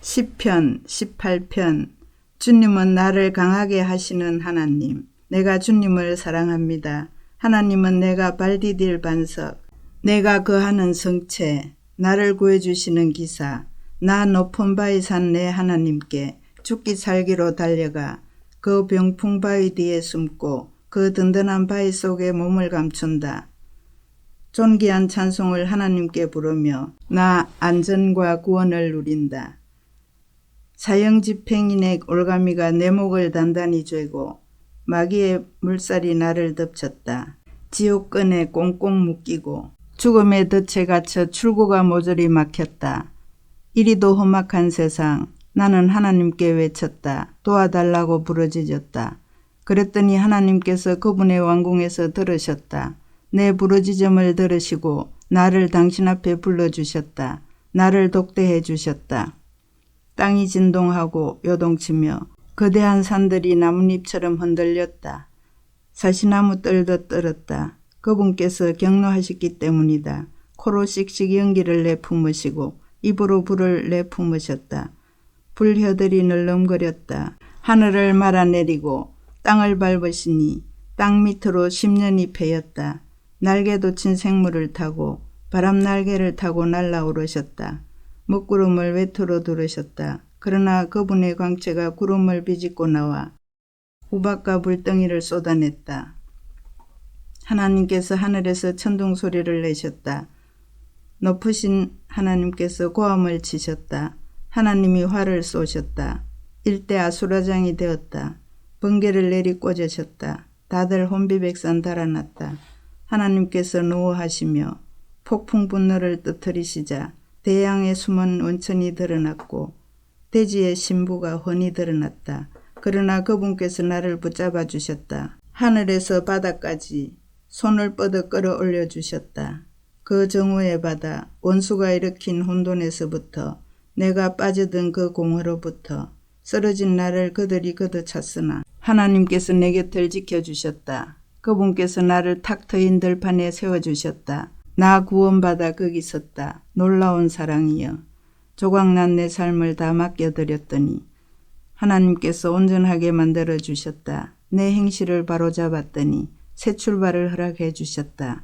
시편 18편. 주님은 나를 강하게 하시는 하나님. 내가 주님을 사랑합니다. 하나님은 내가 발디딜 반석, 내가 거하는 성체, 나를 구해주시는 기사. 나 높은 바위 산 내 하나님께 죽기 살기로 달려가 그 병풍 바위 뒤에 숨고 그 든든한 바위 속에 몸을 감춘다. 존귀한 찬송을 하나님께 부르며 나 안전과 구원을 누린다. 사형집행인의 올가미가 내 목을 단단히 쬐고 마귀의 물살이 나를 덮쳤다. 지옥끈에 꽁꽁 묶이고 죽음의 덫에 갇혀 출구가 모조리 막혔다. 이리도 험악한 세상, 나는 하나님께 외쳤다. 도와달라고 부르짖었다. 그랬더니 하나님께서 그분의 왕궁에서 들으셨다. 내 부르짖음을 들으시고 나를 당신 앞에 불러주셨다. 나를 독대해 주셨다. 땅이 진동하고 요동치며 거대한 산들이 나뭇잎처럼 흔들렸다. 사시나무 뜰도 떨었다. 그분께서 경노하셨기 때문이다. 코로 씩씩 연기를 내뿜으시고 입으로 불을 내뿜으셨다. 불혀들이 늘름거렸다. 하늘을 말아내리고 땅을 밟으시니 땅 밑으로 10년이 패였다. 날개 돋친 생물을 타고 바람 날개를 타고 날아오르셨다. 먹구름을 외투로 두르셨다. 그러나 그분의 광채가 구름을 비집고 나와 우박과 불덩이를 쏟아냈다. 하나님께서 하늘에서 천둥 소리를 내셨다. 높으신 하나님께서 고함을 치셨다. 하나님이 활을 쏘셨다. 일대 아수라장이 되었다. 번개를 내리 꽂으셨다. 다들 혼비백산 달아났다. 하나님께서 노하시며 폭풍 분노를 뜨뜨리시자 대양의 숨은 원천이 드러났고 대지의 신부가 훤히 드러났다. 그러나 그분께서 나를 붙잡아 주셨다. 하늘에서 바다까지 손을 뻗어 끌어올려 주셨다. 그 정오의 바다, 원수가 일으킨 혼돈에서부터 내가 빠져든 그 공허로부터 쓰러진 나를 그들이 걷어찼으나 하나님께서 내 곁을 지켜주셨다. 그분께서 나를 탁 트인 들판에 세워주셨다. 나 구원받아 거기 섰다. 놀라운 사랑이여. 조각난 내 삶을 다 맡겨드렸더니 하나님께서 온전하게 만들어 주셨다. 내 행실을 바로잡았더니 새 출발을 허락해 주셨다.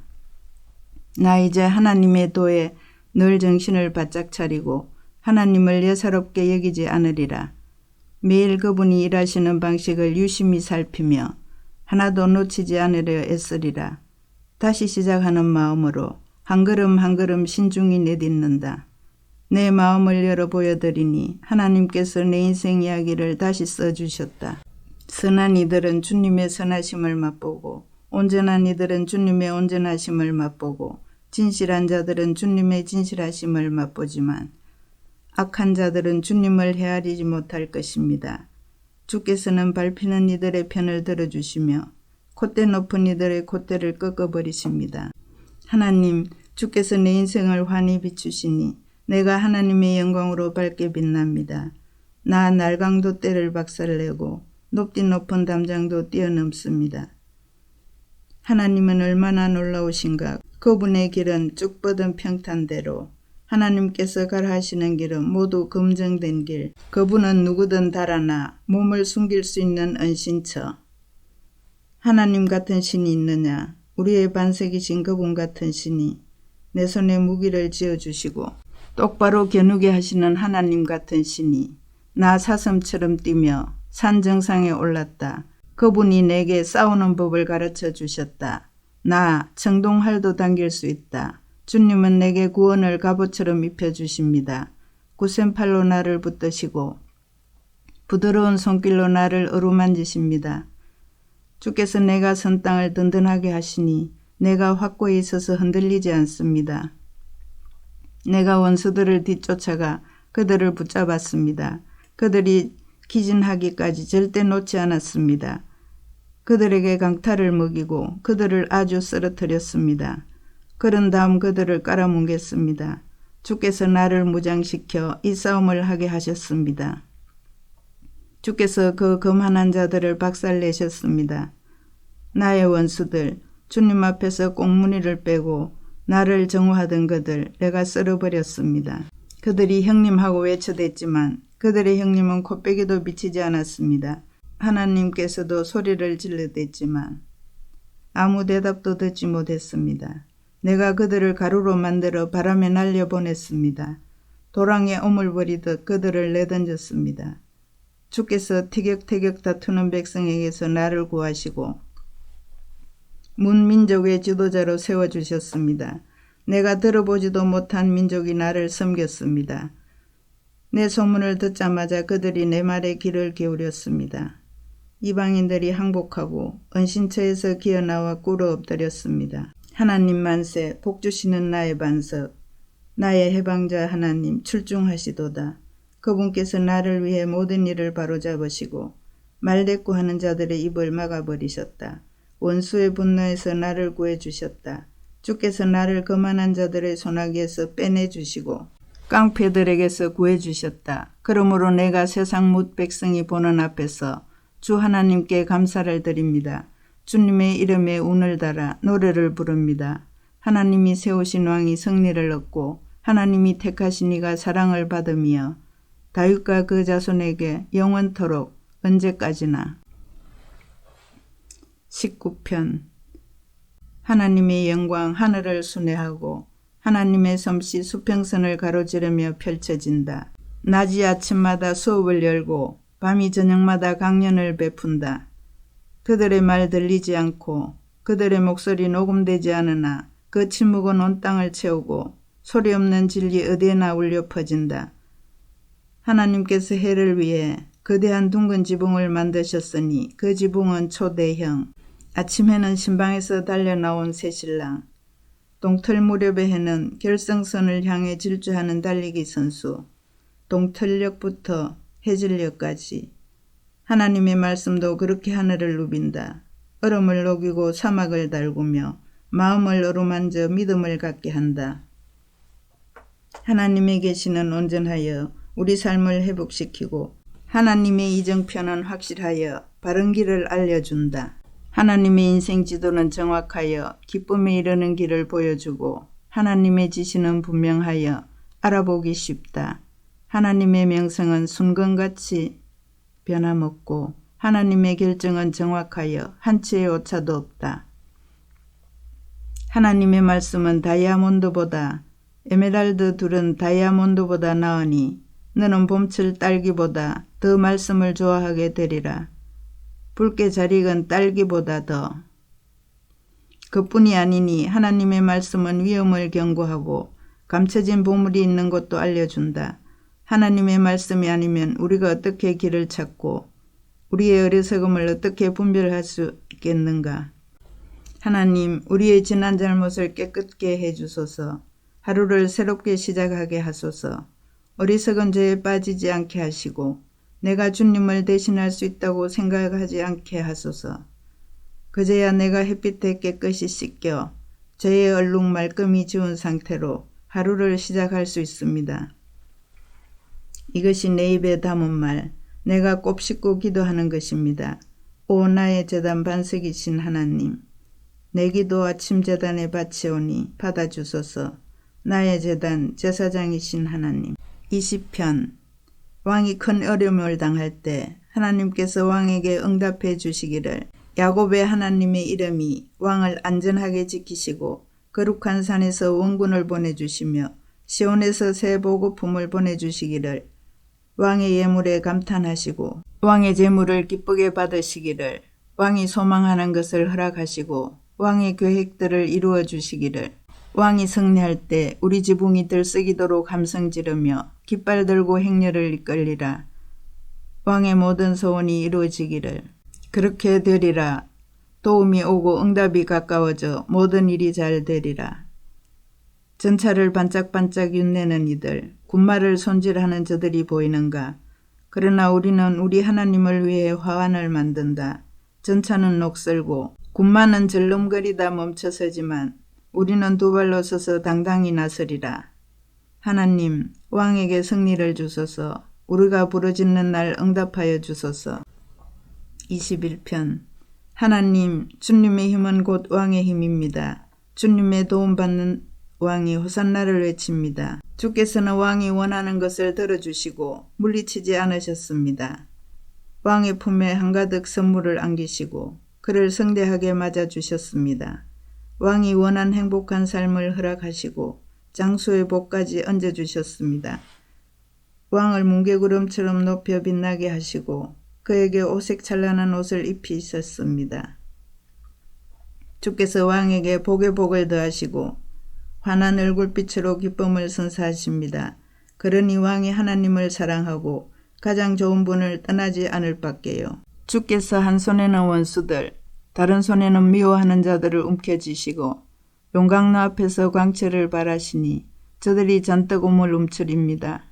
나 이제 하나님의 도에 늘 정신을 바짝 차리고 하나님을 예사롭게 여기지 않으리라. 매일 그분이 일하시는 방식을 유심히 살피며 하나도 놓치지 않으려 애쓰리라. 다시 시작하는 마음으로 한 걸음 한 걸음 신중히 내딛는다. 내 마음을 열어 보여드리니 하나님께서 내 인생 이야기를 다시 써주셨다. 선한 이들은 주님의 선하심을 맛보고 온전한 이들은 주님의 온전하심을 맛보고 진실한 자들은 주님의 진실하심을 맛보지만 악한 자들은 주님을 헤아리지 못할 것입니다. 주께서는 밟히는 이들의 편을 들어주시며 콧대 높은 이들의 콧대를 꺾어버리십니다. 하나님, 주께서 내 인생을 환히 비추시니 내가 하나님의 영광으로 밝게 빛납니다. 나 날강도 떼를 박살내고 높디 높은 담장도 뛰어넘습니다. 하나님은 얼마나 놀라우신가. 그분의 길은 쭉 뻗은 평탄대로 하나님께서 가라 하시는 길은 모두 검증된 길. 그분은 누구든 달아나 몸을 숨길 수 있는 은신처. 하나님 같은 신이 있느냐. 우리의 반석이신 그분 같은 신이 내 손에 무기를 지어주시고 똑바로 겨누게 하시는 하나님 같은 신이 나 사슴처럼 뛰며 산 정상에 올랐다. 그분이 내게 싸우는 법을 가르쳐 주셨다. 나 청동활도 당길 수 있다. 주님은 내게 구원을 갑옷처럼 입혀주십니다. 굳센 팔로 나를 붙드시고 부드러운 손길로 나를 어루만지십니다. 주께서 내가 선 땅을 든든하게 하시니 내가 확고히 서서 흔들리지 않습니다. 내가 원수들을 뒤쫓아가 그들을 붙잡았습니다. 그들이 기진하기까지 절대 놓지 않았습니다. 그들에게 강탈을 먹이고 그들을 아주 쓰러뜨렸습니다. 그런 다음 그들을 깔아뭉갰습니다. 주께서 나를 무장시켜 이 싸움을 하게 하셨습니다. 주께서 그 거만한 자들을 박살내셨습니다. 나의 원수들, 주님 앞에서 꽁무니를 빼고 나를 정오하던 그들 내가 썰어버렸습니다. 그들이 형님하고 외쳐댔지만 그들의 형님은 코빼기도 비치지 않았습니다. 하나님께서도 소리를 질러댔지만 아무 대답도 듣지 못했습니다. 내가 그들을 가루로 만들어 바람에 날려보냈습니다. 도랑에 오물버리듯 그들을 내던졌습니다. 주께서 티격태격 다투는 백성에게서 나를 구하시고 문민족의 지도자로 세워주셨습니다. 내가 들어보지도 못한 민족이 나를 섬겼습니다. 내 소문을 듣자마자 그들이 내 말에 귀를 기울였습니다. 이방인들이 항복하고 은신처에서 기어나와 꿇어 엎드렸습니다. 하나님 만세, 복주시는 나의 반석, 나의 해방자 하나님 출중하시도다. 그분께서 나를 위해 모든 일을 바로잡으시고 말대꾸하는 자들의 입을 막아버리셨다. 원수의 분노에서 나를 구해주셨다. 주께서 나를 거만한 자들의 손아귀에서 빼내주시고 깡패들에게서 구해주셨다. 그러므로 내가 세상 뭇 백성이 보는 앞에서 주 하나님께 감사를 드립니다. 주님의 이름에 운을 달아 노래를 부릅니다. 하나님이 세우신 왕이 승리를 얻고 하나님이 택하신 이가 사랑을 받으며 다윗과 그 자손에게 영원토록 언제까지나. 19편. 하나님의 영광 하늘을 순회하고 하나님의 솜씨 수평선을 가로지르며 펼쳐진다. 낮이 아침마다 수업을 열고 밤이 저녁마다 강연을 베푼다. 그들의 말 들리지 않고 그들의 목소리 녹음되지 않으나 그 침묵은 온 땅을 채우고 소리 없는 진리 어디에나 울려 퍼진다. 하나님께서 해를 위해 거대한 둥근 지붕을 만드셨으니 그 지붕은 초대형. 아침에는 신방에서 달려나온 새신랑, 동틀 무렵의 해는 결승선을 향해 질주하는 달리기 선수, 동틀역부터 해질녘까지 하나님의 말씀도 그렇게 하늘을 누빈다. 얼음을 녹이고 사막을 달구며 마음을 어루만져 믿음을 갖게 한다. 하나님의 계시는 온전하여 우리 삶을 회복시키고 하나님의 이정표는 확실하여 바른 길을 알려준다. 하나님의 인생 지도는 정확하여 기쁨에 이르는 길을 보여주고 하나님의 지시는 분명하여 알아보기 쉽다. 하나님의 명성은 순금같이 변함없고 하나님의 결정은 정확하여 한치의 오차도 없다. 하나님의 말씀은 다이아몬드보다 에메랄드 둘은 다이아몬드보다 나으니 너는 봄철 딸기보다 더 말씀을 좋아하게 되리라. 붉게 잘 익은 딸기보다 더. 그뿐이 아니니 하나님의 말씀은 위험을 경고하고 감춰진 보물이 있는 곳도 알려준다. 하나님의 말씀이 아니면 우리가 어떻게 길을 찾고 우리의 어리석음을 어떻게 분별할 수 있겠는가. 하나님, 우리의 지난 잘못을 깨끗게 해주소서. 하루를 새롭게 시작하게 하소서. 어리석은 죄에 빠지지 않게 하시고 내가 주님을 대신할 수 있다고 생각하지 않게 하소서. 그제야 내가 햇빛에 깨끗이 씻겨 죄의 얼룩 말끔히 지운 상태로 하루를 시작할 수 있습니다. 이것이 내 입에 담은 말, 내가 곱씹고 기도하는 것입니다. 오 나의 제단 반석이신 하나님, 내 기도 아침 제단에 바치오니 받아주소서. 나의 제단 제사장이신 하나님. 20편. 왕이 큰 어려움을 당할 때 하나님께서 왕에게 응답해 주시기를 야곱의 하나님의 이름이 왕을 안전하게 지키시고 거룩한 산에서 원군을 보내주시며 시온에서 새 보급품을 보내주시기를 왕의 예물에 감탄하시고 왕의 재물을 기쁘게 받으시기를 왕이 소망하는 것을 허락하시고 왕의 계획들을 이루어 주시기를 왕이 승리할 때 우리 지붕이 들썩이도록 함성 지르며 깃발 들고 행렬을 이끌리라. 왕의 모든 소원이 이루어지기를 그렇게 되리라. 도움이 오고 응답이 가까워져 모든 일이 잘 되리라. 전차를 반짝반짝 윤내는 이들, 군마를 손질하는 저들이 보이는가. 그러나 우리는 우리 하나님을 위해 화환을 만든다. 전차는 녹슬고 군마는 절름거리다 멈춰서지만 우리는 두 발로 서서 당당히 나서리라. 하나님, 왕에게 승리를 주소서. 우리가 부르짖는 날 응답하여 주소서. 21편. 하나님, 주님의 힘은 곧 왕의 힘입니다. 주님의 도움받는 왕이 호산나를 외칩니다. 주께서는 왕이 원하는 것을 들어주시고 물리치지 않으셨습니다. 왕의 품에 한가득 선물을 안기시고 그를 성대하게 맞아주셨습니다. 왕이 원한 행복한 삶을 허락하시고 장수의 복까지 얹어주셨습니다. 왕을 뭉게구름처럼 높여 빛나게 하시고 그에게 오색 찬란한 옷을 입히셨습니다. 주께서 왕에게 복에 복을 더하시고 환한 얼굴빛으로 기쁨을 선사하십니다. 그러니 왕이 하나님을 사랑하고 가장 좋은 분을 떠나지 않을 밖에요. 주께서 한 손에는 원수들, 다른 손에는 미워하는 자들을 움켜쥐시고 용광로 앞에서 광채를 발하시니 저들이 잔뜩 우물 움츠립니다.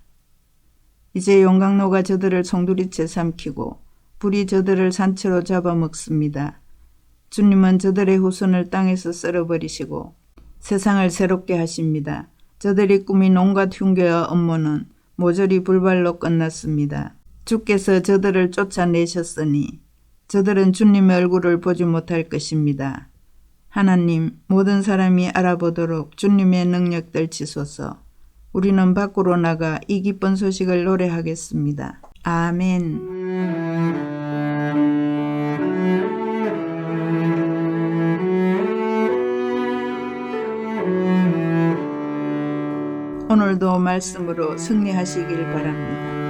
이제 용광로가 저들을 송두리째 삼키고 불이 저들을 산채로 잡아먹습니다. 주님은 저들의 후손을 땅에서 썰어버리시고 세상을 새롭게 하십니다. 저들이 꾸민 온갖 흉계와 업무는 모조리 불발로 끝났습니다. 주께서 저들을 쫓아내셨으니 저들은 주님의 얼굴을 보지 못할 것입니다. 하나님, 모든 사람이 알아보도록 주님의 능력 떨치소서. 우리는 밖으로 나가 이 기쁜 소식을 노래하겠습니다. 아멘. 오늘도 말씀으로 승리하시길 바랍니다.